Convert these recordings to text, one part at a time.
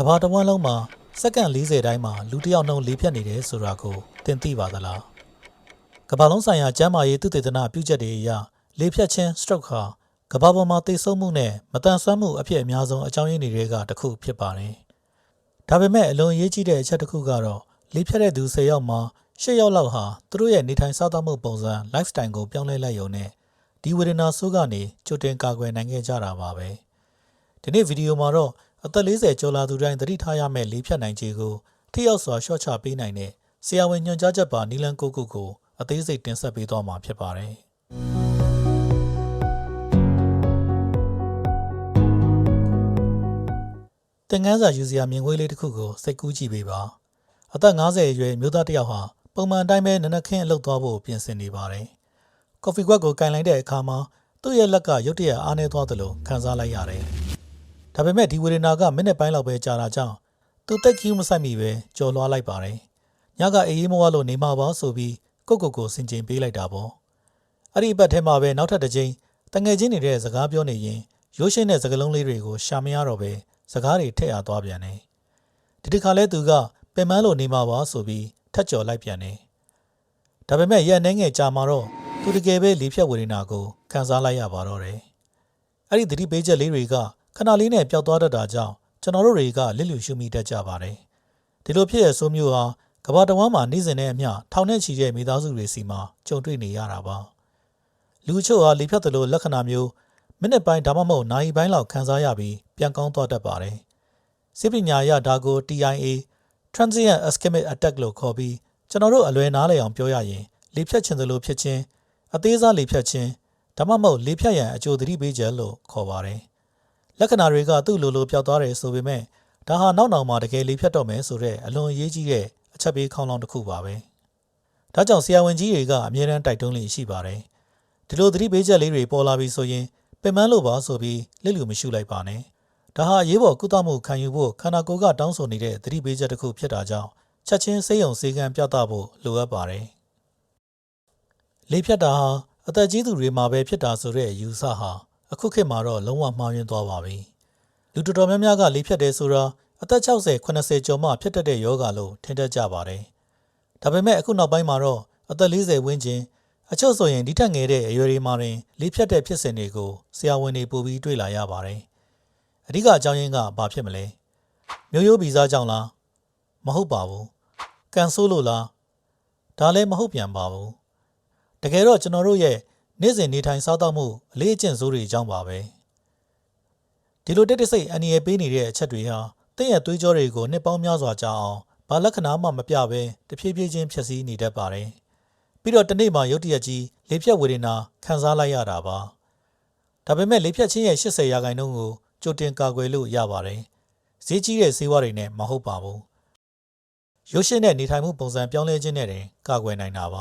ကဘာတဝမ်းလုံးမှာစက္ကန့်40တိုင်းမှာလူတစ်ယောက်နှုန်းလေးဖြတ်နေတယ်ဆိုတာကိုသင်သိပါသလားကဘာလုံးဆိုင်ရာကျန်းမာရေးသုတေသနပြုချက်တွေအရလေးဖြတ်ခြင်း stroke ဟာကဘာပေါ်မှာသေဆုံးမှုနဲ့မတန်ဆွမ်းမှုအဖြစ်အများဆုံးအကြောင်းရင်းတွေကတစ်ခုဖြစ်ပါတယ်ဒါပေမဲ့အလွန်အရေးကြီးတဲ့အချက်တစ်ခုကတော့လေးဖြတ်တဲ့သူ10ယောက်မှာ8ယောက်လောက်ဟာသူတို့ရဲ့နေထိုင်စားသောက်မှုပုံစံ lifestyle ကိုပြောင်းလဲလိုက်ရုံနဲ့ဒီဝေဒနာဆိုးကနေကြိုတင်ကာကွယ်နိုင်ခဲ့ကြတာပါပဲဒီနေ့ဗီဒီယိုမှာတော့အသက်40ကျော်လာသူတိုင်းသတိထားရမယ့်လေးဖြတ်နိုင်ခြေကိုထိရောက်စွာရှော့ချပေးနိုင်တဲ့ဆရာဝန်ညွှန်ကြားချက်ပါနည်းလမ်း9ခုကိုအသေးစိတ်တင်ဆက်ပေးသွားမှာဖြစ်ပါတယ်သင်ခန်းစာယူစရာမြင်ကွင်းလေးတစ်ခုကိုစိတ်ကူးကြည့်ပေးပါအသက်50အရွယ်မျိုးသားတစ်ယောက်ဟာပုံမှန်အတိုင်းပဲနနခင်းအလုပ်သွားဖို့ပြင်ဆင်နေပါတယ်ကော်ဖီခွက်ကိုကင်လိုက်တဲ့အခါမှာသူ့ရဲ့လက်ကရုတ်တရက်အားနေသွားသလိုခံစားလိုက်ရတယ်ဒါပေမဲ့ဒီဝေဒနာကမိနစ်ပိုင်းလောက်ပဲကြာတာကြောင့်သူတက်ကျူးမဆိုင်မိပဲကြော်လွှားလိုက်ပါတယ်ညကအေးအေးမဝလို့နေမှာပါဆိုပြီးကိုဆင်ကျင်ပေးလိုက်တာပေါ့အဲ့ဒီအပတ်ထဲမှာပဲနောက်ထပ်တစ်ချိန်တငယ်ချင်းနေတဲ့စကားပြောနေရင်ရိုးရှင်းတဲ့စကားလုံးလေးတွေကိုရှာမရတော့ပဲစကားတွေထည့်ရသွားပြန်တယ်ဒီတစ်ခါလဲသူကပင်မလို့နေမှာပါဆိုပြီးထက်ကြော်လိုက်ပြန်တယ်ဒါပေမဲ့ရက်နှဲငယ်ကြာမှာတော့သူတကယ်ပဲလေးဖြတ်ဝေဒနာကိုခံစားလိုက်ရပါတော့တယ်အဲ့ဒီသတိပေးချက်လေးတွေကခဏလေးနဲ့ပျောက်သွားတတ်တာကြောင့်ကျွန်တော်တို့တွေကလစ်လျူရှုမိတတ်ကြပါတယ်ဒီလိုဖြစ်ရဆိုမျိုးဟာကမ္ဘာတဝန်းမှာနေ့စဉ်နဲ့အမျှထောင်နဲ့ချီတဲ့မိသားစုတွေစီမှာကြုံတွေ့နေရတာပါလူချို့ဟာလေဖြတ်သလိုလက္ခဏာမျိုးမိနစ်ပိုင်းဒါမှမဟုတ်နာရီပိုင်းလောက်ခံစားရပြီးပြန်ကောင်းသွားတတ်ပါတယ်စိတ်ပညာအရဒါကို TIA Transient Ischemic Attack လို့ခေါ်ပြီးကျွန်တော်တို့အလွယ်နားလည်အောင်ပြောရရင်လေဖြတ်ခြင်းသလိုဖြစ်ခြင်းအသေးစားလေဖြတ်ခြင်းဒါမှမဟုတ်လေဖြတ်ရန်အကျိုးသတိပေးချက်လို့ခေါ်ပါတယ်လက္ခဏာတွေကသူ့လိုပျောက်သွားတယ်ဆိုပေမဲ့ဒါဟာနောက်မှာတကယ်လေဖြတ်တော့မယ်ဆိုတဲ့အလွန်အရေးကြီးတဲ့အချက်ပေးခေါင်းလောင်းတစ်ခုပါပဲဒါကြောင့်ဆရာဝန်ကြီးတွေကအမြဲတမ်းတိုက်တွန်းလေးရှိပါတယ်ဒီလိုသတိပေးချက်လေးတွေပေါ်လာပြီဆိုရင်ပင်ပန်းလို့ပါဆိုပြီးလစ်လျူမရှုလိုက်ပါနဲ့ဒါဟာအရေးပေါ်ကုသမှုခံယူဖို့ခန္ဓာကိုယ်ကတောင်းဆိုနေတဲ့သတိပေးချက်တစ်ခုဖြစ်တာကြောင့်ချက်ချင်းစိတ်ယုံစေကံပြသဖို့လိုအပ်ပါတယ်လေဖြတ်တာဟာအသက်ကြီးသူတွေမှာပဲဖြစ်တာဆိုတဲ့အယူဆဟာအခုခေတ်မှာတော့လုံးဝမှားယွင်းသွားပါပြီလူတော်များများကလေဖြတ်တယ်ဆိုတာအသက်60 80ကျော်မှဖြစ်တတ်တဲ့ယောဂလို့ထင်တတ်ကြပါတယ်ဒါပေမဲ့အခုနောက်ပိုင်းမှာတော့အသက်40ဝန်းကျင်အချို့ဆိုရင်ဒီထက်ငယ်တဲ့အရွယ်တွေမှာတွင်လေဖြတ်တဲ့ဖြစ်စဉ်တွေကိုဆရာဝန်တွေပို့ပြီးတွေ့လာရပါတယ်အဓိကအကြောင်းရင်းကဘာဖြစ်မလဲမျိုးရိုးဗီဇကြောင့်လားမဟုတ်ပါဘူးကန်ဆိုးလို့လားဒါလည်းမဟုတ်ပြန်ပါဘူးတကယ်တော့ကျွန်တော်တို့ရဲ့နေ့စဉ်နေထိုင်စားသောက်မှုအလေးအကျင့်စိုးတွေအကြောင်းပါပဲဒီလိုတက်စိတ်အန္တရာယ်ပေးနေတဲ့အချက်တွေဟာတင့်ရဲ့သွေးကြောတွေကိုနှစ်ပေါင်းများစွာကြာအောင်ဘာလက္ခဏာမှမပြဘဲတဖြည်းဖြည်းချင်းဖြစ်စည်းနေတတ်ပါတယ်ပြီးတော့တနေ့မှာရုတ်တရက်ကြီးလေဖြတ်ဝေဒနာခံစားလိုက်ရတာပါဒါပေမဲ့လေဖြတ်ခြင်းရဲ့80%ကိုကြိုတင်ကာကွယ်လို့ရပါတယ်ဈေးကြီးတဲ့ဆေးဝါးတွေနဲ့မဟုတ်ပါဘူးရုပ်ရှင်တဲ့နေထိုင်မှုပုံစံပြောင်းလဲခြင်းနဲ့တင်ကာကွယ်နိုင်တာပ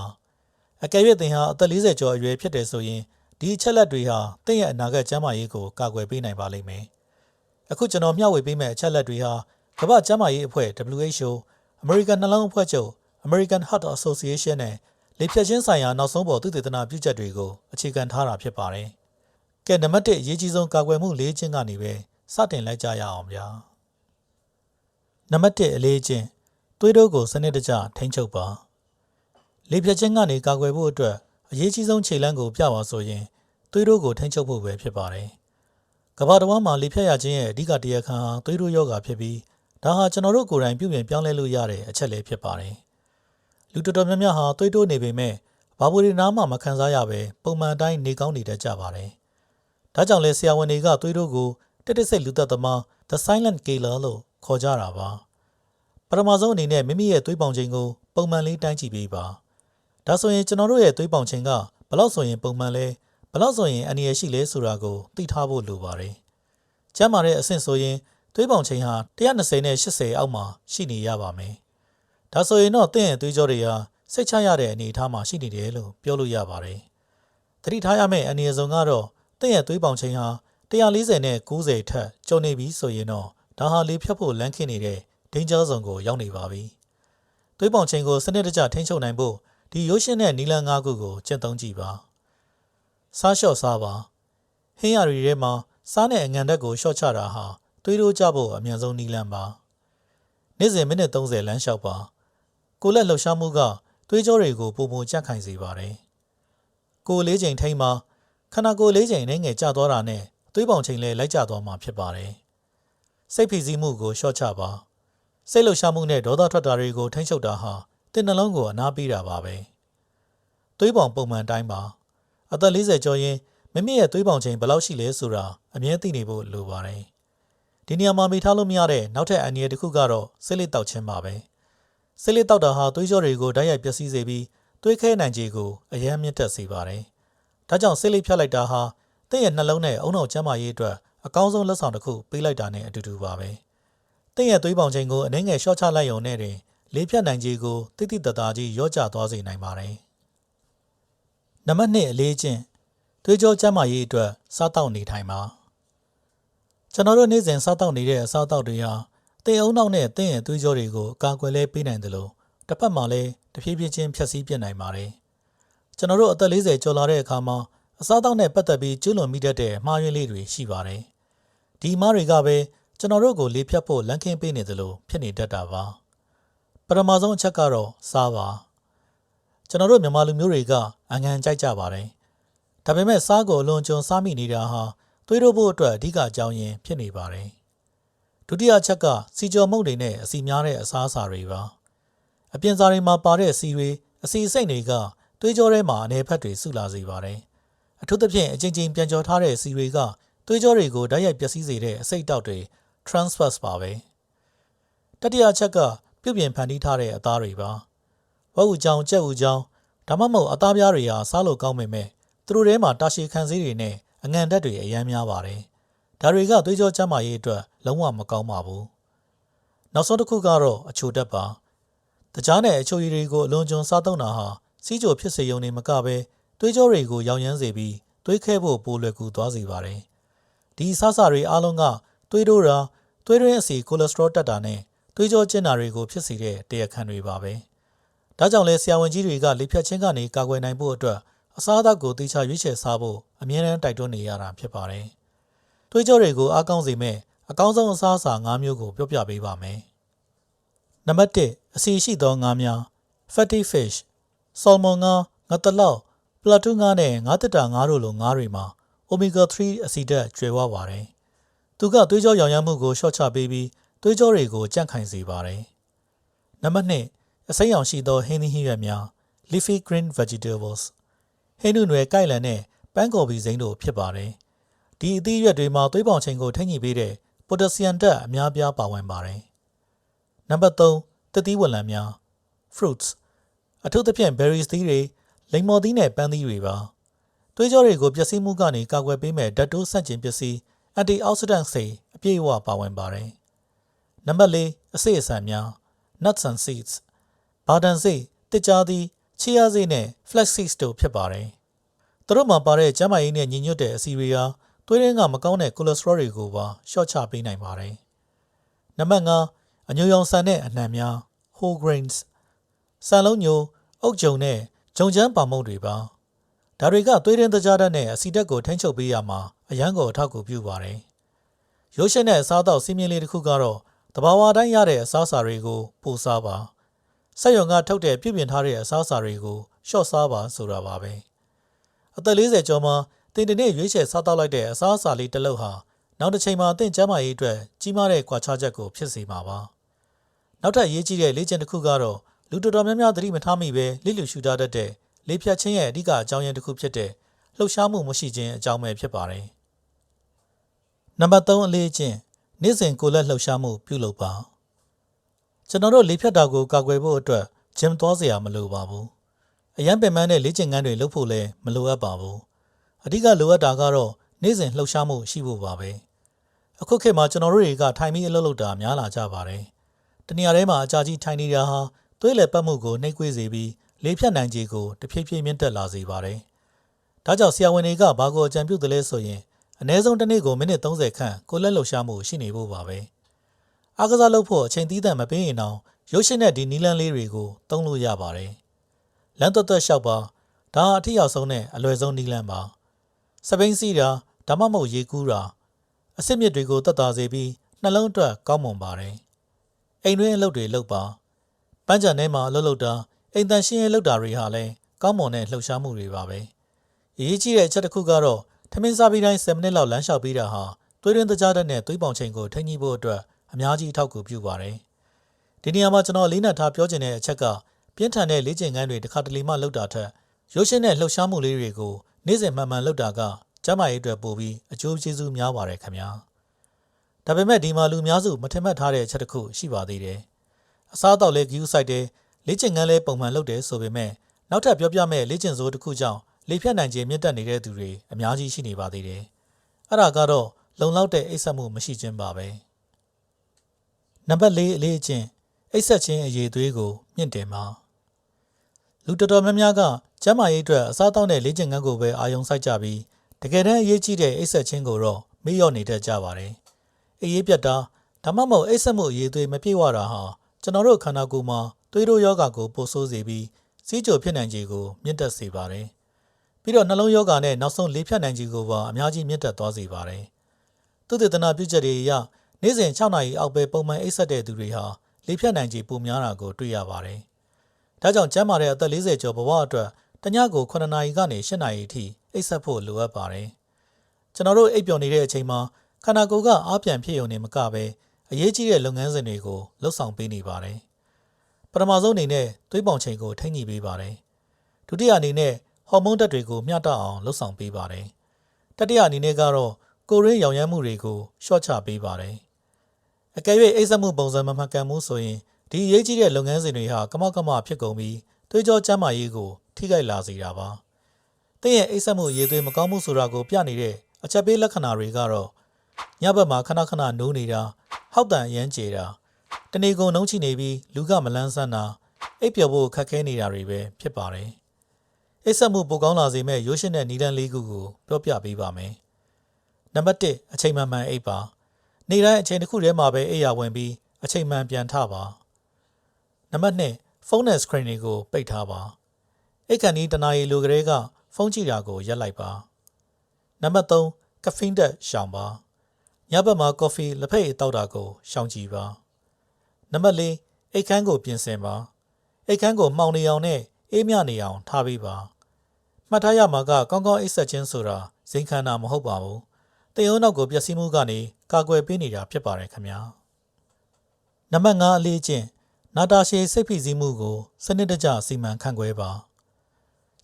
ါအကယ်၍သင်ဟာအသက်40ကျော်အရွယ်ဖြစ်တယ်ဆိုရင်ဒီအချက်လက်တွေဟာသင်ရဲ့အနာဂတ်ကျန်းမာရေးကိုကာကွယ်ပေးနိုင်ပါလိမ့်မယ်အခုကျွန်တော်မျှဝေပေးမယ့်အချက်လက်တွေဟာကမ္ဘာ့ကျန်းမာရေးအဖွဲ့ WHO American နှလုံးအဖွဲ့ချုပ် American Heart Association နဲ့လေဖြတ်ခြင်းဆိုင်ရာနောက်ဆုံးပေါ်သုတေသနပြုချက်တွေကိုအခြေခံထားတာဖြစ်ပါတယ်ကဲနံပါတ်1အရေးကြီးဆုံးကာကွယ်မှု၄ခြင်းကနေပဲစတင်လိုက်ကြရအောင်ဗျာနံပါတ်1အလေးခြင်းသွေးတိုးကိုစနစ်တကျထိန်းချုပ်ပါလေဖြတ်ခြင်းကနေကာကွယ်ဖို့အတွက်အရေးကြီးဆုံးခြေလှမ်းကိုပြပါဆိုရင်သွေးတိုးကိုထိန်းချုပ်ဖို့ပဲဖြစ်ပါတယ်ကမ္ဘာတစ်ဝန်းမှာလေဖြတ်ရခြင်းရဲ့အဓိကတရားခံဟာသွေးတိုးရောဂါဖြစ်ပြီးဒါဟာကျွန်တော်တို့ကိုယ်တိုင်ပြုပြင်ပြောင်းလဲလို့ရတဲ့အချက်လေးဖြစ်ပါတယ်လူတော်များများဟာသွေးတိုးနေပေမဲ့ဘာဝေဒနာမှမခံစားရဘဲပုံမှန်တိုင်းနေကောင်းနေတတ်ကြပါတယ်ဒါကြောင့်လဲဆရာဝန်တွေကသွေးတိုးကိုတက်စိတ်လူသက်သမား The Silent Killer လို့ခေါ်ကြတာပါပထမဆုံးအနေနဲ့မိမိရဲ့သွေးပေါင်ချိန်ကိုပုံမှန်လေးတိုင်းကြည့်ပေးပါဒါဆိုရင်ကျွန်တော်တို့ရဲ့သွေးပေါင်ချိန်ကဘလောက်ဆိုရင်ပုံမှန်လဲဘလောက်ဆိုရင်အန္တရာယ်ရှိလဲဆိုတာကိုသိထားဖို့လိုပါတယ်ကျန်းမာတဲ့အဆင့်ဆိုရင်သွေးပေါင်ချိန်ဟာ120နဲ့80အောက်မှာရှိနေရပါမယ်ဒါဆိုရင်တော့သင်ရဲ့သွေးကြောတွေဟာစိတ်ချရတဲ့အနေအထားမှာရှိနေတယ်လို့ပြောလို့ရပါတယ်သတိထားရမယ့်အန္တရာယ်ဆုံးကတော့သင်ရဲ့သွေးပေါင်ချိန်ဟာ140နဲ့90ထက်ကျော်နေပြီဆိုရင်တော့ဒါဟာလေဖြတ်ဖို့လမ်းခင်းနေတဲ့ danger zone ကိုရောက်နေပါပြီသွေးပေါင်ချိန်ကိုစနစ်တကျထိန်းချုပ်နိုင်ဖို့ဒီရိုးရှင်းတဲ့နီလန်၅ခုကိုကျင့်သုံးကြည့်ပါစားလျှော့စားပါဟင်းရတွေထဲမှာစားနဲ့အငံဓာတ်ကိုလျှော့ချတာဟာသွေးတိုးကျဖို့အမြန်ဆုံးနီလန်ပါ နေ့စဉ်မိနစ်30လမ်းလျှောက်ပါကိုလက်လှုပ်ရှားမှုကသွေးကြောတွေကိုပုံပုံကြက်ခိုင်စေပါတယ်ကိုလေးချိန်ထိန်မှာခန္ဓာကိုယ်လေးချိန်နဲ့ငယ်ကျသွားတာနဲ့သွေးပေါင်ချိန်လည်းလိုက်ကျသွားမှာဖြစ်ပါတယ်စိတ်ဖိစီးမှုကိုလျှော့ချပါစိတ်လှုပ်ရှားမှုနဲ့ဒေါသထွက်တာတွေကိုထိန်းချုပ်တာဟာတင်နှလုံးကိုအနားပေးတာပါပဲသွေးပေါင်ပုံမှန်တိုင်းပါအသက်40ကျော်ရင်မိမိရဲ့သွေးပေါင်ချိန်ဘယ်လောက်ရှိလဲဆိုတာအမြဲသိနေဖို့လိုပါတယ်ဒီနေရာမှာမိထားလို့မရတဲ့နောက်ထပ်အန္တရာယ်တစ်ခုကတော့ဆေးလိပ်တောက်ခြင်းပါပဲဆေးလိပ်တောက်တာဟာသွေးကြောတွေကိုဓာတ်ရိုက်ပျက်စီးစေပြီးသွေးခဲနိုင်ခြေကိုအယမ်းမြင့်တက်စေပါတယ်ဒါကြောင့်ဆေးလိပ်ဖြတ်လိုက်တာဟာတင့်ရဲ့နှလုံးနဲ့အုံနောက်ကျန်းမာရေးအတွက်အကောင်းဆုံးလက်ဆောင်တစ်ခုပေးလိုက်တာနဲ့အတူတူပါပဲတင့်ရဲ့သွေးပေါင်ချိန်ကိုအနည်းငယ်လျှော့ချလိုက်ရုံနဲ့တင်လေဖြတ်နိုင်ခြေကိုတိတိတသားကြီးရော့ကျသွားစေနိုင်ပါတယ်နံပါတ်2အလေးချင်းသွေးကြောကျန်းမာရေးအတွက်စားတောက်နေထိုင်ပါကျွန်တော်တို့နေ့စဉ်စားတောက်နေတဲ့အစားအသောက်တွေဟာတင်အုံနောက်နဲ့တင့်ရဲ့သွေးကြောတွေကိုအကာအကွယ်လဲပေးနိုင်တယ်လို့တစ်ဖက်မှာလည်းတဖြည်းဖြည်းချင်းဖြတ်စည်းပြစ်နိုင်ပါတယ်ကျွန်တော်တို့အသက်40ကျော်လာတဲ့အခါမှာအစားအသောက်နဲ့ပတ်သက်ပြီးကျွလွန်မိတတ်တဲ့မှားယွင်းလေးတွေရှိပါတယ်ဒီမှားတွေကပဲကျွန်တော်တို့ကိုလေဖြတ်ဖို့လမ်းခင်းပေးနေတယ်လို့ဖြစ်နေတတ်တာပါပထမဆုံးအချက်ကတော့စားပါကျွန်တော်တို့မြန်မာလူမျိုးတွေကအငံကြိုက်ကြပါတယ်ဒါပေမဲ့စားကိုအလွန်ကျွံစားမိနေတာဟာသွေးတိုးဖို့အတွက်အဓိကအကြောင်းရင်းဖြစ်နေပါတယ်ဒုတိယအချက်ကစီကြော်မုန့်တွေနဲ့အစီများတဲ့အစားအစာတွေပါအပြင်စားတွေမှာပါတဲ့စီတွေအစီအစိမ့်တွေကသွေးကြောထဲမှာအနေဖက်တွေစုလာစေပါတယ်အထူးသဖြင့်အချင်းချင်းပြန်ကျော်ထားတဲ့စီတွေကသွေးကြောတွေကိုဓာတ်ရိုက်ပျက်စီးစေတဲ့အဆိပ်တောက်တွေ transfers ပါပဲတတိယအချက်ကပြုပြင်ဖန်တီးထားတဲ့အသားတွေပါဝက်ဥကြောင်ကြက်ဥကြောင်ဒါမှမဟုတ်အသားပြားတွေဟာစားလို့ကောင်းပေမဲ့သူတို့ထဲမှာတာရှည်ခံစေးတွေနဲ့အငံဓာတ်တွေအများများပါတယ်ဒါတွေကသွေးကြောကျန်းမာရေးအတွက်လုံးဝမကောင်းပါဘူးနောက်ဆုံးတစ်ခုကတော့အချိုဓာတ်ပါတကြားနဲ့အချိုရည်တွေကိုအလွန်ကျွံစားသုံးတာဟာစီးကြိုဖြစ်စေရုံနဲ့မကပဲသွေးကြောတွေကိုရောင်ရမ်းစေပြီးသွေးခဲဖို့ပိုလွယ်ကူသွားစေပါတယ်ဒီစားစာတွေအားလုံးကသွေးတိုးတာသွေးရင်းအဆီကိုလက်စထရောတက်တာနဲ့သွေးကြောကျဉ်တာတွေကိုဖြစ်စေတဲ့တရားခံတွေပါပဲဒါကြောင့်လဲဆရာဝန်ကြီးတွေကလေဖြတ်ခြင်းကနေကာကွယ်နိုင်ဖို့အတွက်အစားအသောက်ကိုသေချာရွေးချယ်စားဖို့အမြဲတမ်းတိုက်တွန်းနေရတာဖြစ်ပါတယ်သွေးကြောတွေကိုအားကောင်းစေမဲ့အကောင်းဆုံးအစားအစာ5မျိုးကိုပြောပြပေးပါမယ်နံပါတ်1အဆီရှိသောငါးများ fatty fish ဆာလမွန်ငါးငါးတလောက်ပလာတူးငါးနဲ့ငါးတစ်တာငါးတို့လိုငါးတွေမှာ omega 3အဆီဓာတ်ကျွဲဝပါတယ်သူကသွေးကြောရောင်ရမ်းမှုကိုလျှော့ချပေးပြီးသွေးကြောတွေကိုကြန့်ခိုင်စေပါတယ်နံပါတ်2အစိမ်းရောင်ရှိသောဟင်းသီးဟင်းရွက်များ leafy green vegetables ဟင်းနုနယ်ကိုက်လန်နဲ့ပန်းကော်ပီစိမ်းတို့ဖြစ်ပါတယ်ဒီအသီးရွက်တွေမှာသွေးပေါင်ချိန်ကိုထိန်းညှိပေးတဲ့ပိုတက်ဆီယမ်ဓာတ်အများပြားပါဝင်ပါတယ်နံပါတ်3သစ်သီးဝလံများ fruits အထူးသဖြင့် berries သီးတွေလိမ္မော်သီးနဲ့ပန်းသီးတွေပါသွေးကြောတွေကိုပျက်စီးမှုကနေကာကွယ်ပေးမဲ့ဓာတ်တိုးဆန့်ကျင်ပစ္စည်း antioxidant တွေအပြည့်အဝပါဝင်ပါတယ်နံပါတ်4အစိအစံများ nuts and seeds ဘာဒန်စိတ်တစ်ကြားသီးချီယာစိတ်နဲ့ flax seeds တို့ဖြစ်ပါတယ်သူတို့မှာပါတဲ့ကျန်းမာရေးနဲ့ညီညွတ်တဲ့အဆီတွေဟာသွေးရင်းကမကောင်းတဲ့ကိုလက်စထရောတွေကိုပါလျှော့ချပေးနိုင်ပါတယ်နံပါတ်5အညိုရောင်ဆန်တဲ့အနှံများ whole grains ဆန်လုံးညိုအုတ်ဂျုံနဲ့ဂျုံချမ်းပါမုန့်တွေပါဒါတွေကသွေးရင်းတကြားဓာတ်နဲ့အဆီဓာတ်ကိုထိန်းချုပ်ပေးရမှာအရန်ကိုအထောက်အကူပြုပါတယ်ရိုးရှင်းတဲ့အစားအသောက်စီးမြင်လေးတစ်ခုကတော့တဘာဝတိုင်းရတဲ့အစားအစာတွေကိုပိုစားပါစက်ရုံကထုတ်တဲ့ပြုပြင်ထားတဲ့အစားအစာတွေကိုရှော့စားပါဆိုတာပါပဲအသက်40ကျော်မှာတင်တနေ့ရွေးချယ်စားတောက်လိုက်တဲ့အစားအစာလေးတစ်လုံးဟာနောက်တစ်ချိန်မှာတင့်ကျန်းမာရေးအတွက်ကြီးမားတဲ့ကွာခြားချက်ကိုဖြစ်စေမှာပါနောက်ထပ်ရေးကြီးတဲ့လေ့ကျင့်တစ်ခုကတော့လူတော်တော်များများသတိမထားမိပဲလိလူရှူထားတတ်တဲ့လေဖြတ်ခြင်းရဲ့အဓိကအကြောင်းရင်းတစ်ခုဖြစ်တဲ့လှုပ်ရှားမှုမရှိခြင်းအကြောင်းပဲဖြစ်ပါတယ်နံပါတ်3အလေးအကျင့်နေ့စဉ်ကိုယ်လက်လှုပ်ရှားမှုပြုလုပ်ပါကျွန်တော်တို့လေဖြတ်တာကိုကာကွယ်ဖို့အတွက်ဂျင်သွားစရာမလိုပါဘူးအရန်ပင်ပန်းတဲ့လေ့ကျင့်ခန်းတွေလုပ်ဖို့လည်းမလိုအပ်ပါဘူးအဓိကလိုအပ်တာကတော့နေ့စဉ်လှုပ်ရှားမှုရှိဖို့ပါပဲအခုခေတ်မှာကျွန်တော်တို့တွေကထိုင်ပြီးအလုပ်လုပ်တာများလာကြပါတယ်တနေရာထဲမှာအကြာကြီးထိုင်နေတာဟာသွေးလည်ပတ်မှုကိုနှိပ်ကွေးစေပြီးလေဖြတ်နိုင်ခြေကိုတဖြည်းဖြည်းမြင့်တက်လာစေပါတယ်ဒါကြောင့်ဆရာဝန်တွေကဘာကိုအကြံပြုသလဲဆိုရင်အနည်းဆုံးတစ်နေ့ကိုမိနစ်30ခန့်ကိုယ်လက်လှုပ်ရှားမှုရှိနေဖို့ပါပဲအားကစားလုပ်ဖို့အချိန်သီးသန့်မပေးရင်တော့ရုပ်ရှင်နဲ့ဒီနီလန်းလေးတွေကိုသုံးလို့ရပါတယ်လမ်းသွက်သွက်လျှောက်ပါဒါအထီရောက်ဆုံးနဲ့အလွယ်ဆုံးနီလန်းပါစပိန်စီးတာဒါမှမဟုတ်ရေကူးတာအဆစ်မြစ်တွေကိုတက်တာစေပြီးနှလုံးအတွက်ကောင်းမွန်ပါတယ် အိမ်တွင်းအလုပ်တွေလုပ်ပါပန်းချံထဲမှာအလုပ်လုပ်တာအိမ်တန်ရှင်းရေးလုပ်တာတွေဟာလည်းကောင်းမွန်တဲ့လှုပ်ရှားမှုတွေပါပဲအရေးကြီးတဲ့အချက်တစ်ခုကတော့ထမင်းစားပြီးတိုင်း10မိနစ်လောက်လမ်းလျှောက်ပေးတာဟာသွေးရင်းတကြားတဲ့နဲ့သွေးပေါင်ချိန်ကိုထိန်းညှိဖို့အတွက်အများကြီးအထောက်အကူပြုပါတယ်ဒီနေရာမှာကျွန်တော်လေးနက်ထားပြောချင်တဲ့အချက်ကပြင်းထန်တဲ့လေ့ကျင့်ခန်းတွေတစ်ခါတလေမှလုပ်တာထက်ရိုးရှင်းတဲ့လှုပ်ရှားမှုလေးတွေကိုနေ့စဉ်မှန်မှန်လုပ်တာကကျန်းမာရေးအတွက်ပိုပြီးအကျိုးကျေးဇူးများပါတယ်ခင်ဗျာဒါပေမဲ့ဒီမှာလူများစုမထင်မှတ်ထားတဲ့အချက်တစ်ခုရှိပါသေးတယ်အစားအသောက်လေးဂယူးဆိုင်တယ်လေ့ကျင့်ခန်းလေးပုံမှန်လုပ်တယ်ဆိုပေမဲ့နောက်ထပ်ပြောပြမဲ့လေ့ကျင့်စိုးတစ်ခုကြောင့်လေဖြတ်နိုင်ခြင်းမြင့်တက်နေတဲ့သူတွေအများကြီးရှိနေပါသေးတယ်အဲ့ဒါကတော့လုံလောက်တဲ့အိပ်စက်မှုမရှိခြင်းပါပဲနံပါတ်4အလေးအကျင့်အိပ်စက်ခြင်းအရေးသွေးကိုမြင့်တင်ပါလူတော်တော်များများကကျန်းမာရေးအတွက်အစားအသောက်နဲ့လေ့ကျင့်ခန်းကိုပဲအာရုံစိုက်ကြပြီးတကယ်တမ်းအရေးကြီးတဲ့အိပ်စက်ခြင်းကိုတော့မေ့လျော့နေတတ်ကြပါတယ်အရေးပြတ်တာဒါမှမဟုတ်အိပ်စက်မှုအရေးသွေးမပြည့်ဝတာဟာကျွန်တော်တို့ခန္ဓာကိုယ်မှာသွေးတိုးယောဂကိုပိုဆိုးစေပြီးစီးကြိုဖြစ်နိုင်ခြေကိုမြင့်တက်စေပါတယ်ပြီးတော့နှလုံးယောဂနဲ့နောက်ဆုံးလေဖြတ်နိုင်ခြေကိုပါအများကြီးမြင့်တက်သွားစေပါတယ်သုတေသနပြုချက်တွေအရနေ့စဉ်6နာရီအောက်ပဲပုံမှန်အိပ်စက်တဲ့သူတွေဟာလေဖြတ်နိုင်ခြေပိုများတာကိုတွေ့ရပါတယ်ဒါကြောင့်ကျန်းမာတဲ့အသက်40ကျော်ဘဝအတွက်တညကို9နာရီကနေ10နာရီအထိအိပ်စက်ဖို့လိုအပ်ပါတယ်ကျွန်တော်တို့အိပ်ပျော်နေတဲ့အချိန်မှာခန္ဓာကိုယ်ကအားပြန်ဖြစ်ုံနဲ့မကပဲအရေးကြီးတဲ့လုပ်ငန်းစဉ်တွေကိုလှုပ်ဆောင်ပေးနေပါတယ်ပထမဆုံးအနေနဲ့သွေးပေါင်ချိန်ကိုထိန်းညှိပေးပါတယ်ဒုတိယအနေနဲ့ဟော်မုန်းဓာတ်တွေကိုမျှတအောင်လှုပ်ဆောင်ပေးပါတယ်တတိယအနေနဲ့ကတော့ကိုယ်ရင်းရောင်ရမ်းမှုတွေကိုရှော့ချပေးပါတယ်အကယ်၍အိပ်စက်မှုပုံစံမမှန်ကန်မှုဆိုရင်ဒီအရေးကြီးတဲ့လုပ်ငန်းစဉ်တွေဟာကမောက်ကမဖြစ်ကုန်ပြီးသွေးကြောကျန်းမာရေးကိုထိခိုက်လာစေတာပါသင်ရဲ့အိပ်စက်မှုအရေးသွေးမကောင်းမှုဆိုတာကိုပြနေတဲ့အချက်ပေးလက္ခဏာတွေကတော့ညဘက်မှာခဏခဏနိုးနေတာဟောက်တန်အရမ်းကျေတာတနေကုန်နှုံးချိနေပြီးလူကမလန်းဆန်းတာအိပ်ပျော်ဖို့ခက်ခဲနေတာတွေပဲဖြစ်ပါတယ်အိပ်စက်မှုပိုကောင်းလာစေမဲ့ရိုးရှင်းတဲ့နည်းလမ်း၄ခုကိုပြောပြပေးပါမယ်နံပါတ်1အချိန်မှန်မှန်အိပ်ပါနေ့တိုင်းအချိန်တစ်ခုတည်းမှာပဲအိပ်ရဝင်ပြီးအချိန်မှန်ပြန်ထပါနံပါတ်2ဖုန်းနဲ့ screen တွေကိုပိတ်ထားပါအိတ်ခန့်ဒီတနာရီလိုကလေးကဖုန်းကြည့်တာကိုရပ်လိုက်ပါနံပါတ်3ကဖိန်းတက်ရှောင်ပါညဘက်မှာကော်ဖီလက်ဖက်ရည်တောက်တာကိုရှောင်ကြဉ်ပါနံပါတ်4အိတ်ခမ်းကိုပြင်ဆင်ပါအိတ်ခမ်းကိုမှောင်နေအောင်နဲ့အေးမြနေအောင်ထားပေးပါမှတ်ထားရမှာကကောင်းကောင်းအိတ်ဆက်ခြင်းဆိုတာဇိမ်ခံတာမဟုတ်ပါဘူးတေယုံနောက်ကိုပျက်စီးမှုကနေကာကွယ်ပေးနေတာဖြစ်ပါတယ်ခင်ဗျာနံပါတ်5အလေးချင်းနာတာရှည်စိတ်ဖိစီးမှုကိုစနစ်တကျစီမံခန့်ခွဲပါ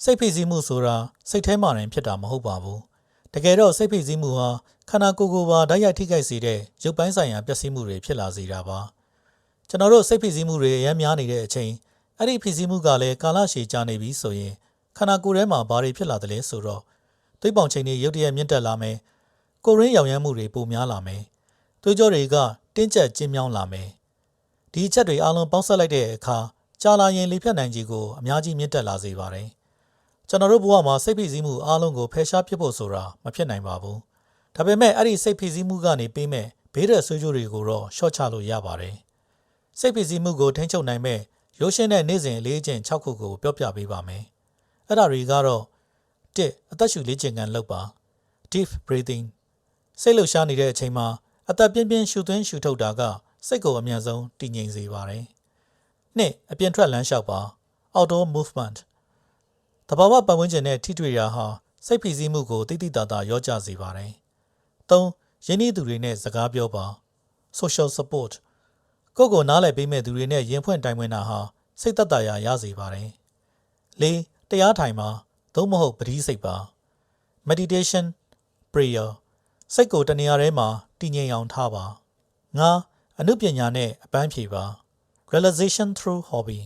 စိတ်ဖိစီးမှုဆိုတာစိတ်ထဲမှာတင်ဖြစ်တာမဟုတ်ပါဘူးတကယ်တော့စိတ်ဖိစီးမှုဟာခန္ဓာကိုယ်ကိုပါဓာတ်ရိုက်ထိခိုက်စေတဲ့ရုပ်ပိုင်းဆိုင်ရာပျက်စီးမှုတွေဖြစ်လာစေတာပါကျွန်တော်တို့စိတ်ဖိစီးမှုတွေအများများနေတဲ့အချိန်အဲ့ဒီဖိစီးမှုကလည်းကာလရှည်ကြာနေပြီဆိုရင်ခန္ဓာကိုယ်ထဲမှာဘာတွေဖြစ်လာသလဲဆိုတော့သွေးပေါင်ချိန်တွေရုတ်တရက်မြင့်တက်လာမယ်ကိုယ်ရင်းရောင်ရမ်းမှုတွေပိုများလာမယ်သွေးကြောတွေကတင်းကျပ်ကျဉ်းမြောင်းလာမယ်ဒီအချက်တွေအလုံးပေါင်းစပ်လိုက်တဲ့အခါကြာလာရင်လေဖြတ်နိုင်ခြေကိုအများကြီးမြင့်တက်လာစေပါတယ်ကျွန်တော်တို့ဘဝမှာစိတ်ဖိစီးမှုအလုံးကိုဖယ်ရှားပစ်ဖို့ဆိုတာမဖြစ်နိုင်ပါဘူးဒါပေမဲ့အဲ့ဒီစိတ်ဖိစီးမှုကနေပေးမဲ့ဘေးရဆွေးကြိုးတွေကိုတော့ရှော့ချလို့ရပါတယ်စိတ်ဖိစီးမှုကိုထိန်းချုပ်နိုင်မဲ့ရိုးရှင်းတဲ့နေ့စဉ်လေးကျင့်6ခုကိုပြောပြပေးပါမယ်အဲ့ဒါတွေကတော့1အသက်ရှူလေ့ကျင့်ခန်းလုပ်ပါ deep breathing စိတ်လှုပ်ရှားနေတဲ့အချိန်မှာအသက်ပြင်းပြင်းရှူသွင်းရှူထုတ်တာကစိတ်ကိုအမြန်ဆုံးတည်ငြိမ်စေပါတယ်2အပြင်ထွက်လမ်းလျှောက်ပါ outdoor movement တဘာဝပတ်ဝန်းကျင်နဲ့ထိတွေ့ရာဟာစိတ်ဖိစီးမှုကိုတိတိတသာရောကြစေပါတယ်3ရင်းနှီးသူတွေနဲ့စကားပြောပါ social support ကိုယ့်ကိုနားလည်ပေးမဲ့သူတွေနဲ့ရင်ဖွင့်တိုင်ပင်တာဟာစိတ်သက်သာရာရစေပါတယ်4တရားထိုင်ပါသို့မဟုတ်ပဋိစိတ်ပါ meditation prayer စိတ်ကိုတနေရာထဲမှာတည်ငြိမ်အောင်ထားပါ5အနုပညာနဲ့အပန်းဖြေပါ realization through hobby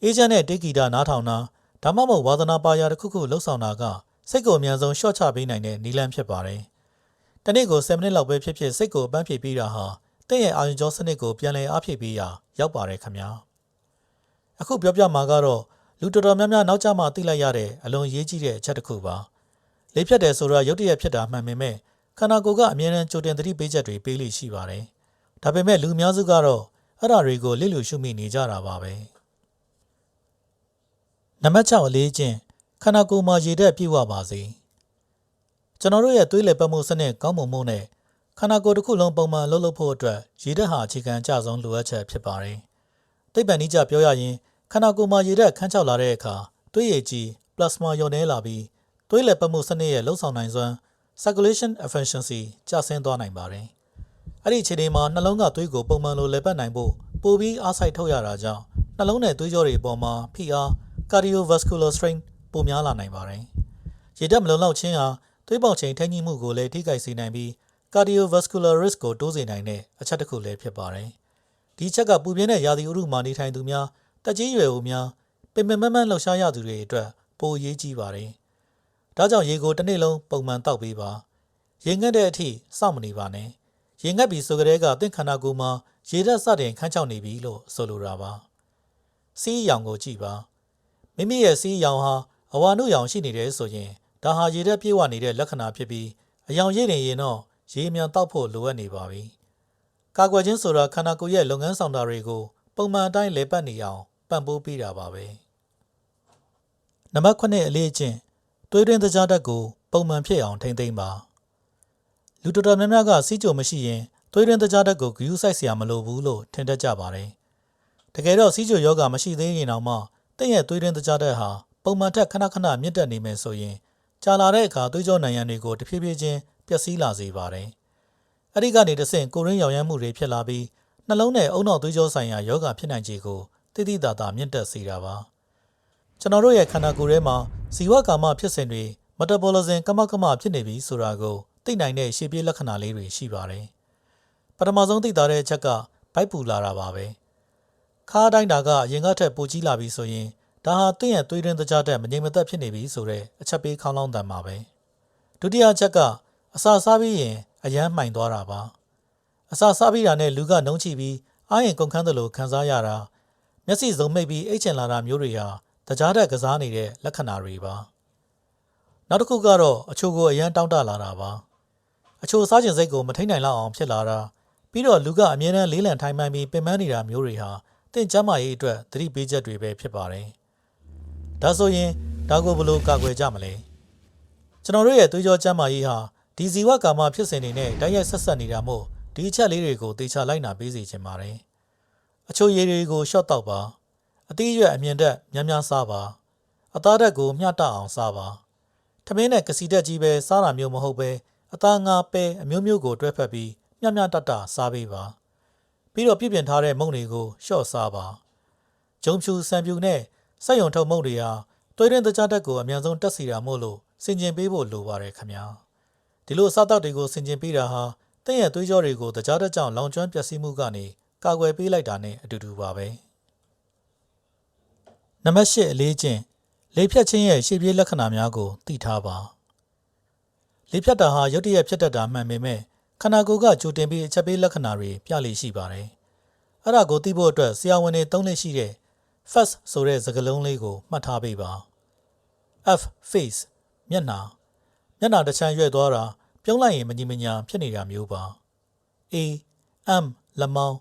အေဂျင့်နဲ့တေဂီတာနားထောင်တာဒါမှမဟုတ်ဝါသနာပါရာတစ်ခုခုလှုပ်ဆောင်တာကစိတ်ကိုအမြန်ဆုံးရှော့ချပေးနိုင်တဲ့နည်းလမ်းဖြစ်ပါတယ်တနေ့ကို10မိနစ်လောက်ပဲဖြစ်ဖြစ်စိတ်ကိုအပန်းဖြေပေးတာဟာတင့်ရဲ့အာရုံကြောစနစ်ကိုပြန်လည်အားဖြည့်ပေးရာရောက်ပါတယ်ခင်ဗျာအခုပြောပြမှာကတော့လူတော်တော်များများနောက်ကျမှသိလိုက်ရတဲ့အလွန်ရေးကြီးတဲ့အချက်တစ်ခုပါလေဖြတ်တယ်ဆိုတာရုတ်တရက်ဖြစ်တာမှန်ပေမဲ့ခန္ဓာကိုယ်ကအမြဲတမ်းကြိုတင်သတိပေးချက်တွေပေးလို့ရှိပါတယ်ဒါပေမဲ့လူအများစုကတော့အဲ့ဓာတွေကိုလစ်လျူရှုမိနေကြတာပါပဲနံပါတ်6အလေးချင်းခန္ဓာကိုယ်မှာရေဓာတ်ပြည့်ဝပါစေကျွန်တော်တို့ရဲ့သွေးလည်ပတ်မှုစနစ်ကောင်းမွန်မှုနဲ့ ခန္ဓာကိုယ်တစ်ခုလုံးပုံမှန်လှုပ်ဖို့အတွက်ရေဓာတ်ဟာအခြေခံအကျဆုံးလိုအပ်ချက်ဖြစ်ပါတယ်။သိပ္ပံနည်းကျပြောရရင်ခန္ဓာကိုယ်မှာရေဓာတ်ခန်းခြောက်လာတဲ့အခါသွေးရည်ကြီး plasma လျော့နေလာပြီးသွေးလည်ပတ်မှုစနစ်ရဲ့လှုပ်ဆောင်နိုင်စွမ်း circulation efficiency ကျဆင်းသွားနိုင်ပါတယ်။အဲ့ဒီအခြေအနေမှာနှလုံးကသွေးကိုပုံမှန်လိုလည်ပတ်နိုင်ဖို့ပိုပြီးအားစိုက်ထုတ်ရတာကြောင့်နှလုံးနဲ့သွေးကြောတွေအပေါ်မှာဖိအား cardiovascular strain ပိုများလာနိုင်ပါတယ်။ရေဓာတ်မလုံလောက်ခြင်းဟာသွေးပေါင်ချိန်ထိန်းညှိမှုကိုလည်းထိခိုက်စေနိုင်ပြီး cardiovascular risk ကိုတိုးစေနိုင်တဲ့အချက်တစ်ခုလည်းဖြစ်ပါတယ်။ဒီချက်ကပူပြင်းတဲ့ရာသီဥတုမှာနေထိုင်သူများတက်ကြီးရွယ်ဦးများပင်ပင်မမလှုပ်ရှားရသူတွေအတွက်ပိုအရေးကြီးပါတယ်။ဒါကြောင့်ရေကိုတစ်နေ့လုံးပုံမှန်တောက်ပေးပါ။ရေငတ်တဲ့အထိစောင့်မနေပါနဲ့။ရေငတ်ပြီးဆိုကြတဲ့ကသင်ခန္ဓာကိုယ်မှာရေဓာတ်စတင်ခန်းချောက်နေပြီလို့ဆိုလိုတာပါ။စီးရောင်ကိုကြည့်ပါ။မိမိရဲ့စီးရောင်ဟာအဝါနုရောင်ရှိနေတယ်ဆိုရင်ဒါဟာရေဓာတ်ပြေဝနေတဲ့လက္ခဏာဖြစ်ပြီးအယောင်ရိပ်နေရင်တော့ရေမြန်တောက်ဖို့လိုအပ်နေပါပြီ။ကာကွယ်ခြင်းဆိုတာခန္ဓာကိုယ်ရဲ့လုပ်ငန်းဆောင်တာတွေကိုပုံမှန်အတိုင်းလည်ပတ်နေအောင်ပံ့ပိုးပေးတာပါပဲ။နံပါတ်9အလေးအကျင့်သွေးတွင်းသကြားဓာတ်ကိုပုံမှန်ဖြစ်အောင်ထိန်းသိမ်းပါ။လူတော်တော်များများကစီးကြိုမရှိရင်သွေးတွင်းသကြားဓာတ်ကိုဂရုစိုက်စရာမလိုဘူးလို့ထင်တတ်ကြပါတယ်။တကယ်တော့စီးကြိုယောဂမရှိသေးရင်တော့မှတင့်ရဲ့သွေးတွင်းသကြားဓာတ်ဟာပုံမှန်ထက်ခဏခဏမြင့်တက်နေမယ်ဆိုရင်ကြာလာတဲ့အခါသွေးကြောနံရံတွေကိုတဖြည်းဖြည်းချင်းပျက်စီးလာစေပါတယ်။အဲ့ဒီကနေတဆင့်ကိုရင်းရောင်ရမ်းမှုတွေဖြစ်လာပြီးနှလုံးနဲ့အုံနောက်သွေးကြောဆိုင်ရာယောဂဖြစ်နိုင်ခြေကိုတိတိတသာမြင့်တက်စေတာပါ။ကျွန်တော်တို့ရဲ့ခန္ဓာကိုယ်ထဲမှာဇီဝကာမဖြစ်စဉ်တွေ metabolism ကမဖြစ်နေပြီဆိုတာကိုသိနိုင်တဲ့ရှေ့ပြေးလက္ခဏာလေးတွေရှိပါတယ်။ပထမဆုံးသိတာတဲ့အချက်ကဗိုက်ပူလာတာပါပဲ။ခါးတိုင်းတာကအရင်ကထက်ပိုကြီးလာပြီဆိုရင်ဒါဟာတင့်ရဲ့သွေးတွင်းသကြားဓာတ်မငြိမ်မသက်ဖြစ်နေပြီဆိုတဲ့အချက်ပေးခေါင်းလောင်းတန်ပါပဲ။ဒုတိယအချက်ကအစာစားပြီးရင်အယမ်းမှိုင်သွားတာပါ။အစာစားပြီးတာနဲ့လူကနှုံးချိပြီးအားရင်ကုန်ခန်းသလိုခံစားရတာမျက်စိစုံမိတ်ပြီးအိတ်ချင်လာတာမျိုးတွေဟာသကြားဓာတ်ကစားနေတဲ့လက္ခဏာတွေပါ။နောက်တစ်ခုကတော့အချိုကိုအယမ်းတောင့်တလာတာပါ။အချိုစားခြင်းစိတ်ကိုမထိန်နိုင်လောက်အောင်ဖြစ်လာတာပြီးတော့လူကအမြဲတမ်းလေးလံထိုင်မှန်ပြီးပင်ပန်းနေတာမျိုးတွေဟာတင့်ကျန်းမာရေးအတွက်သတိပေးချက်တွေပဲဖြစ်ပါတယ်။ဒါဆိုရင်ဒါကိုဘယ်လိုကာကွယ်ကြမလဲ။ကျွန်တော်တို့ရဲ့သွေးကြောကျန်းမာရေးဟာဒီဇီဝကာမဖြစ်စဉ်တွေနဲ့တိုက်ရိုက်ဆက်ဆက်နေတာမို့ဒီအချက်လေးတွေကိုသေချာလိုက်နာပေးစီခြင်းပါတယ်။အချိုရည်တွေကိုရှော့တောက်ပါ။အသီးရွက်အမြင်တက်များများစားပါ။အသားဓာတ်ကိုမျှတအောင်စားပါ။ထမင်းနဲ့ကစီဓာတ်ကြီးပဲစားတာမျိုးမဟုတ်ပဲအသားငါပဲအမျိုးမျိုးကိုတွဲဖက်ပြီးမျှမျှတတစားပေးပါ။ပြီးတော့ပြည့်ပြင်ထားတဲ့မုန့်တွေကိုရှော့စားပါ။ဂျုံဖြူဆန်ဖြူနဲ့စက်ရုံထုတ်မုန့်တွေဟာသွေးတွင်းသကြားဓာတ်ကိုအများဆုံးတက်စီတာမို့လို့ဆင်ကျင်ပေးဖို့လိုပါတယ်ခင်ဗျာဒီလိုအစားအသောက်တွေကိုဆင်ကျင်ပေးတာဟာတင့်ရဲ့သွေးကြောတွေကိုသကြားဓာတ်ကြောင့်လောင်ကျွမ်းပျက်စီးမှုကနေကာကွယ်ပေးလိုက်တာနဲ့အတူတူပါပဲနံပါတ်၈အလေးချင်းလေဖြတ်ခြင်းရဲ့ရှေ့ပြေးလက္ခဏာများကိုသိထားပါလေဖြတ်တာဟာရုတ်တရက်ဖြစ်တတ်တာမှန်ပေမဲ့ခန္ဓာကိုယ်ကကြိုတင်ပြီးအချက်ပေးလက္ခဏာတွေပြလေရှိပါတယ်အဲ့ဒါကိုသိဖို့အတွက်ဆရာဝန်တွေသုံးလက်ရှိတဲ့ first ဆိုတဲ့စကားလုံးလေးကိုမှတ်ထားပေးပါ F face မျက်နှာတစ်ချမ်းရွက်သွားတာပြုံးလိုက်ရင်မညီမညာဖြစ်နေတာမျိုးပါ A M လက်မောင်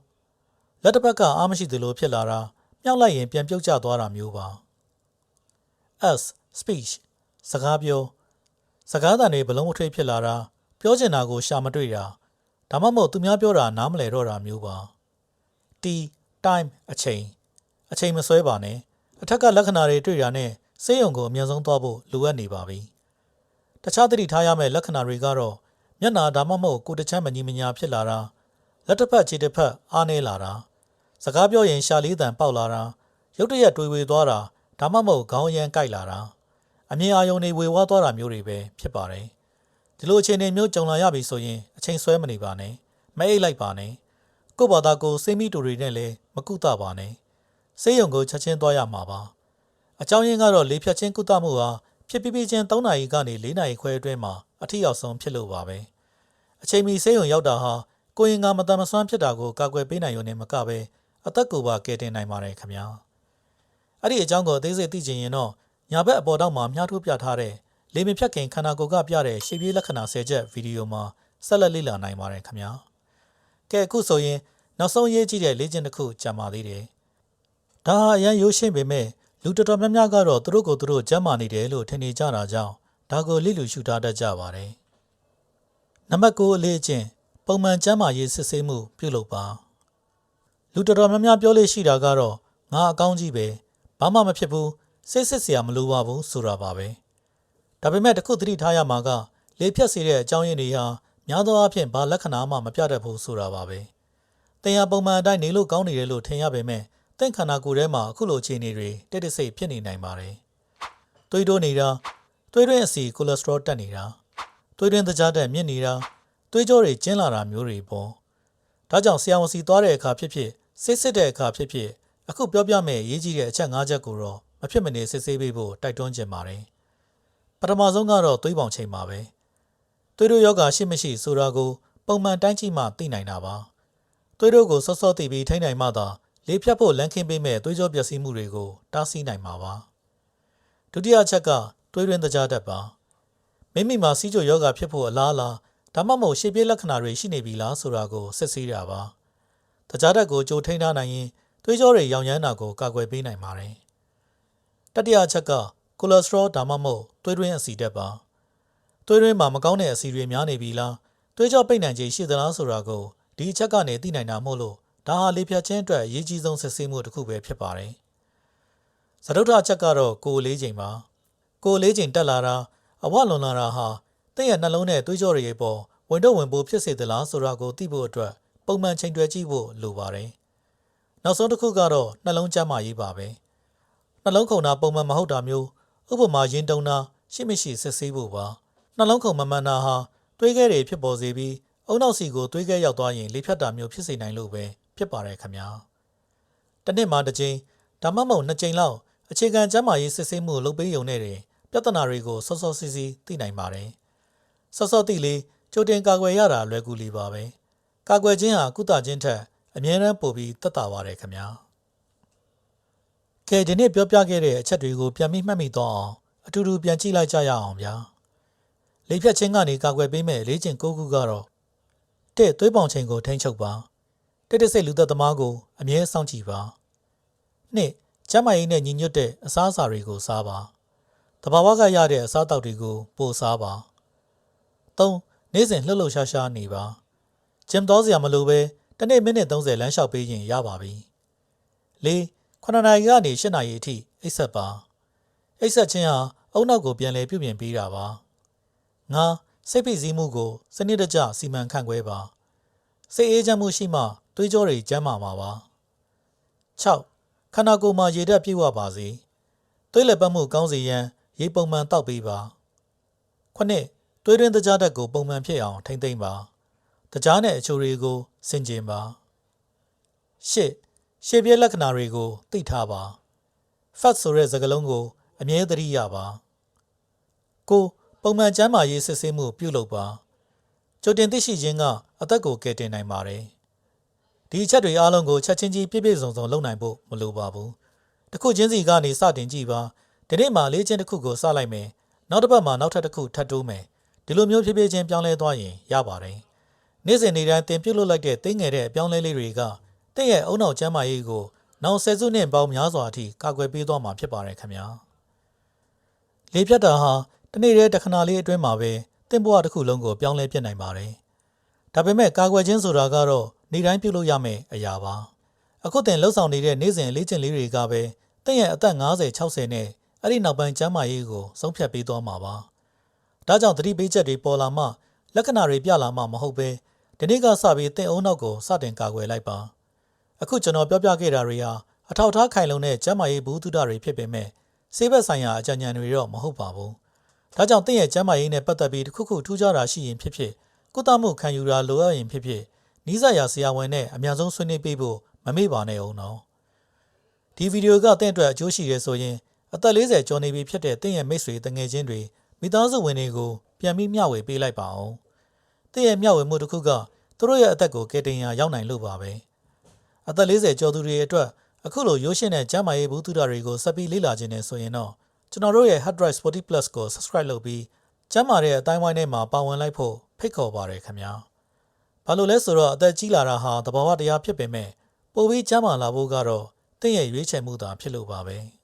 းလက်တစ်ဖက်ကအားမရှိသလိုဖြစ်လာတာမြောက်လိုက်ရင်ပြန်ပြုတ်ကျသွားတာမျိုးပါ S speech စကားပြောစကားသံတွေဘလုံးမထွေးဖြစ်လာတာပြောချင်တာကိုရှာမတွေ့တာဒါမှမဟုတ်သူများပြောတာနားမလည်တော့တာမျိုးပါ T time အချိန်မဆွဲပါနဲ့အထက်ကလက္ခဏာတွေတွေ့တာနဲ့ဆေးရုံကိုအမြန်ဆုံးသွားဖို့လိုအပ်နေပါပြီတခြားသတိထားရမယ့်လက္ခဏာတွေကတော့မျက်နှာဒါမှမဟုတ်ကိုယ်တချမ်းမညီမညာဖြစ်လာတာလက်တစ်ဖက်ခြေတစ်ဖက်အားနည်းလာတာစကားပြောရင်ရှာလေးတန်ပေါက်လာတာရုတ်တရက်တွေးဝေသွားတာဒါမှမဟုတ်ခေါင်းရမ်းကိုက်လာတာအမြင်အာရုံတွေဝေဝါးသွားတာမျိုးတွေပဲဖြစ်ပါတယ်ဒီလိုအခြေအနေမျိုးကြုံလာရပြီဆိုရင်အချိန်ဆွဲမနေပါနဲ့မအိပ်လိုက်ပါနဲ့ကိုယ့်ဘာသာကိုစိတ်မိတူတွေနဲ့လည်းမကုသပါနဲ့ဆေးရုံကိုချက်ချင်းသွားရမှာပါအကြောင်းရင်းကတော့လေဖြတ်ခြင်းကုသမှုဟာဖြစ်ပြီးချင်း3နာရီကနေ4နာရီခွဲအတွင်းမှာအထီရောက်ဆုံးဖြစ်လို့ပါပဲအချိန်မီဆေးရုံရောက်တာဟာကိုယ်ရင်ကမတန်မဆွမ်းဖြစ်တာကိုကာကွယ်ပေးနိုင်ရုံနဲ့မကပဲအသက်ကိုပါကယ်တင်နိုင်ပါတယ်ခင်ဗျာအဲ့ဒီအကြောင်းကိုအသေးစိတ်သိချင်ရင်တော့ညာဘက်အပေါ်တော့မှာမြှားထိုးပြထားတဲ့လေမြဖြတ်ခင်ခန္ဓာကိုယ်ကပြတဲ့ရှေ့ပြေးလက္ခဏာ10ချက်ဗီဒီယိုမှာဆက်လက်လေ့လာနိုင်ပါတယ်ခင်ဗျာကဲအခုဆိုရင်နောက်ဆုံးရေးကြည့်တဲ့လေ့ကျင့်တစ်ခုကြံပါသေးတယ်ဒါဟာအရန်ရိုးရှင်းပေမဲ့လူတော်တော်များများကတော့သူတို့ကိုယ်သူတို့ကျမ်းမာနေတယ်လို့ထင်နေကြတာကြောင့်ဒါကိုလိလူရှုထားတတ်ကြပါတယ်နံပါတ်9အလေးအကျင့်ပ ပုံမှန်ကျန်းမာရေးစစ်ဆေးမှုပြုလုပ်ပါလူတော်တော်များများပြောလို့ရှိတာကတော့ငါအကောင်းကြီးပဲဘာမှမဖြစ်ဘူးစစ်စစ်စရာမလိုပါဘူးဆိုတာပါပဲဒါပေမဲ့တခုသတိထားရမှာကလေဖြတ်စေတဲ့အကြောင်းရင်းတွေဟာများသောအားဖြင့်ဘာလက္ခဏာမှမပြတတ်ဘူးဆိုတာပါပဲသင်ဟာပုံမှန်အတိုင်းနေလို့ကောင်းနေတယ်လို့ထင်ရပေမဲ့သင်ခန္ဓာကိုယ်ထဲမှာအခုလိုအခြေအနေတွေတိတ်တဆိတ်ဖြစ်နေနိုင်ပါတယ်သွေးတိုးနေတာသွေးတွင်းအဆီကိုလက်စထရောတက်နေတာသွေးတွင်းသကြားတက်မြင့်နေတာသွေးကြောတွေကျဉ်းလာတာမျိုးတွေပေါ့ဒါကြောင့်ဆရာဝန်စီသွားတဲ့အခါဖြစ်ဖြစ်စစ်တဲ့အခါဖြစ်ဖြစ်အခုပြောပြမယ့်ရေးကြီးတဲ့အချက်၅ချက်ကိုတော့မဖြစ်မနေစစ်ဆေးပေးဖို့တိုက်တွန်းချင်ပါတယ်ပထမဆုံးကတော့သွေးပေါင်ချိန်ပါပဲသွေးတိုးယောဂရှိမရှိဆိုတာကိုပုံမှန်တိုင်းကြည့်မှသိနိုင်တာပါသွေးတိုးကိုစောစောသိပြီးထိန်းနိုင်မှသာလေဖြတ်ဖို့လမ်းခင်းပေးမဲ့သွေးကြောပျက်စီးမှုတွေကိုတားဆီးနိုင်မှာပါဒုတိယအချက်ကသွေးတွင်းသကြားတက်ပါမိမိမှာစီးကျိုယောဂဖြစ်ဖို့အလားအလာဒါမှမဟုတ်ရှေ့ပြေးလက္ခဏာတွေရှိနေပြီလားဆိုတာကိုစစ်ဆေးတာပါသကြားတက်ကိုကြိုထိန်းထားနိုင်ရင်သွေးကြောတွေရောင်ရမ်းတာကိုကာကွယ်ပေးနိုင်ပါတယ်တတိယအချက်ကကိုလက်စထရောဒါမှမဟုတ်သွေးတွင်းအဆီတက်ပါသွေးတွင်းမှာမကောင်းတဲ့အဆီတွေများနေပြီလားသွေးကြောပိတ်နိုင်ခြေရှိသလားဆိုတာကိုဒီအချက်ကနေသိနိုင်တာမို့လို့ဒါဟာလေဖြတ်ခြင်းအတွက်အရေးကြီးဆုံးစစ်ဆေးမှုတစ်ခုပဲဖြစ်ပါတယ်စတုတ္ထအချက်ကတော့ကိုယ်လေးချိန်ပါကိုယ်လေးချိန်တက်လာတာအဝလွန်လာတာဟာတင့်ရဲ့နှလုံးနဲ့သွေးကြောတွေရဲ့ပေါ်ဝင်တော့ဝင်ပိုးဖြစ်စေသလားဆိုတာကိုသိဖို့အတွက်ပုံမှန်ချိန်တွယ်ကြည့်ဖို့လိုပါတယ်နောက်ဆုံးတစ်ခုကတော့နှလုံးကျန်းမာရေးပါပဲနှလုံးခုန်တာပုံမှန်မဟုတ်တာမျိုးဥပမာရင်တုံတာရှိမရှိစစ်ဆေးဖို့ပါနှလုံးခုန်မမှန်တာဟာသွေးခဲတွေဖြစ်ပေါ်စေပြီးအုံနောက်စီကိုသွေးခဲရောက်သွားရင်လေဖြတ်တာမျိုးဖြစ်စေနိုင်လို့ပဲဖြစ်ပါတယ်ခင်ဗျာတစ်နှစ်မှာတစ်ကြိမ်ဒါမှမဟုတ်နှစ်ကြိမ်လောက်အခြေခံကျန်းမာရေးစစ်ဆေးမှုလုပ်ပေးရုံနဲ့တင်ပြဿနာတွေကိုစောစောစီးစီးသိနိုင်ပါတယ်စောစောသိလေကြိုတင်ကာကွယ်ရတာလွယ်ကူလေးပါပဲကာကွယ်ခြင်းဟာကုသခြင်းထက်အမြဲတမ်းပိုပြီးသက်သာပါတယ်ခင်ဗျာကဲဒီနေ့ပြောပြခဲ့တဲ့အချက်တွေကိုပြန်ပြီးမှတ်မိသွားအောင်အတူတူပြန်ကြည့်လိုက်ကြရအောင်ဗျာလေဖြတ်ခြင်းကနေကာကွယ်ပေးမဲ့လေ့ကျင့်9ခုကတော့1သွေးပေါင်ချိန်ကိုထိန်းချုပ်ပါ1တစ်စိတ်လူသက်သမားကိုအမြဲစောင့်ကြည့်ပါ2ကျန်းမာရေးနဲ့ညီညွတ်တဲ့အစားအစာတွေကိုစားပါတဘာဝကရတဲ့အစားအသောက်တွေကိုပိုစားပါ3နေ့စဉ်လှုပ်လှုပ်ရှားရှားနေပါဂျင်သွားစရာမလိုပဲတစ်နေ့မိနစ်30လမ်းလျှောက်ပေးရင်ရပါပြီ4 9နာရီကနေ10နာရီအထိအိပ်ဆက်ပါအိပ်ဆက်ခြင်းဟာအုံနောက်ကိုပြန်လည်ပြုပြင်ပေးတာပါ5စိတ်ဖိစီးမှုကိုစနစ်တကျစီမံခန့်ခွဲပါစိတ်အေးချမ်းမှုရှိမှသွေးကြောတွေကျန်းမာမှာပါ6ခန္ဓာကိုယ်မှာရေဓာတ်ပြည့်ဝပါစေသွေးလက်ပတ်မှုကောင်းစေရန်ရေပုံမှန်တောက်ပေးပါ9သွေးတွင်းသကြားဓာတ်ကိုပုံမှန်ဖြစ်အောင်ထိမ့်သိမ့်ပါသကြားနဲ့အချိုတွေကိုဆင်ခြင်ပါ8ရှေ့ပြေးလက္ခဏာတွေကိုသိထားပါ fat ဆိုတဲ့စကားလုံးကိုအမြဲသတိရပါ9ပုံမှန်ကျန်းမာရေးစစ်ဆေးမှုပြုလုပ်ပါကြိုတင်သိရှိခြင်းကအသက်ကိုကယ်တင်နိုင်ပါတယ်ဒီအချက်တွေအားလုံးကိုချက်ချင်းကြီးပြည့်ပြည့်စုံစုံလုပ်နိုင်ဖို့မလိုပါဘူးတစ်ခုချင်းစီကနေစတင်ကြည့်ပါဒီနေ့မှလေ့ကျင့်တစ်ခုကိုစလိုက်မယ်နောက်တစ်ပတ်မှနောက်ထပ်တစ်ခုထပ်တိုးမယ်ဒီလိုမျိုးဖြည်းဖြည်းချင်းပြောင်းလဲသွားရင်ရပါတယ်နေ့စဉ်နေ့တိုင်းသင်ပြုလုပ်လိုက်တဲ့သိငယ်တဲ့အပြောင်းလဲလေးတွေကတင့်ရဲ့အုံနောက်ကျန်းမာရေးကိုနောက်ဆယ်စုနှစ်ပေါင်းများစွာအထိကာကွယ်ပေးသွားမှာဖြစ်ပါတယ်ခင်ဗျာလေဖြတ်တာဟာတနေ့တည်းတစ်ခဏလေးအတွင်းမှာပဲတင့်ဘဝတစ်ခုလုံးကိုပြောင်းလဲပြစ်နိုင်ပါတယ်ဒါပေမဲ့ကာကွယ်ခြင်းဆိုတာကတော့နေ့တိုင်းပြုလုပ်ရမယ့်အရာပါအခုသင်လှုပ်ဆောင်နေတဲ့နေ့စဉ်လေ့ကျင့်လေးတွေကပဲတင့်ရဲ့အသက်50 60နဲ့အဲ့ဒီနောက်ပိုင်းကျန်းမာရေးကိုဆုံးဖြတ်ပေးသွားမှာပါဒါကြောင့်သတိပေးချက်တွေပေါ်လာမှလက္ခဏာတွေပြလာမှမဟုတ်ပဲဒီနေ့ကစပြီးတင့်အုံနောက်ကိုစတင်ကာကွယ်လိုက်ပါအခုကျွန်တော်ပြောပြခဲ့တာတွေဟာအထောက်အထားခိုင်လုံတဲ့ကျန်းမာရေးဘူးတုဒတွေဖြစ်ပေမဲ့ဆေးဘက်ဆိုင်ရာအကြံဉာဏ်တွေတော့မဟုတ်ပါဘူးဒါကြောင့်တင့်ရဲ့ကျန်းမာရေးနဲ့ပတ်သက်ပြီးတစ်ခုခုထူးခြားတာရှိရင်ဖြစ်ဖြစ်ကုသမှုခံယူတာလိုအပ်ရင်ဖြစ်ဖြစ်နီးစပ်ရာဆရာဝန်နဲ့အများဆုံးဆွေးနွေးပေးဖို့မမေ့ပါနဲ့အောင်နော်ဒီဗီဒီယိုကတင့်အတွက်အကျိုးရှိတယ်ဆိုရင်အသက်40ကျော်နေပြီဖြစ်တဲ့တင့်ရဲ့မိတ်ဆွေတငယ်ချင်းတွေမိသားစုဝင်တွေကိုပြန်ပြီးမျှဝေပေးလိုက်ပါအောင်တင့်ရဲ့မျှဝေမှုတစ်ခုကသူတို့ရဲ့အသက်ကိုကယ်တင်ရာရောက်နိုင်လို့ပါပဲအသက်40ကျော်သူတွေအတွက်အခုလိုရိုးရှင်းတဲ့ကျန်းမာရေးဘူးတုဒတွေကိုဆက်ပြီးလေ့လာခြင်းနဲ့ဆိုရင်တော့ကျွန်တော်တို့ရဲ့ Hard Drive Sporty Plus ကို Subscribe လုပ်ပြီးကျန်းမာတဲ့အတိုင်းဝိုင်းထဲမှာပါဝင်လိုက်ဖို့ဖိတ်ခေါ်ပါတယ်ခင်ဗျာဘာလို့လဲဆိုတော့အသက်ကြီးလာတာဟာသဘာဝတရားဖြစ်ပေမဲ့ပိုပြီးကျန်းမာလာဖို့ကတော့တင့်ရဲ့ရွေးချယ်မှုသာဖြစ်လို့ပါပဲ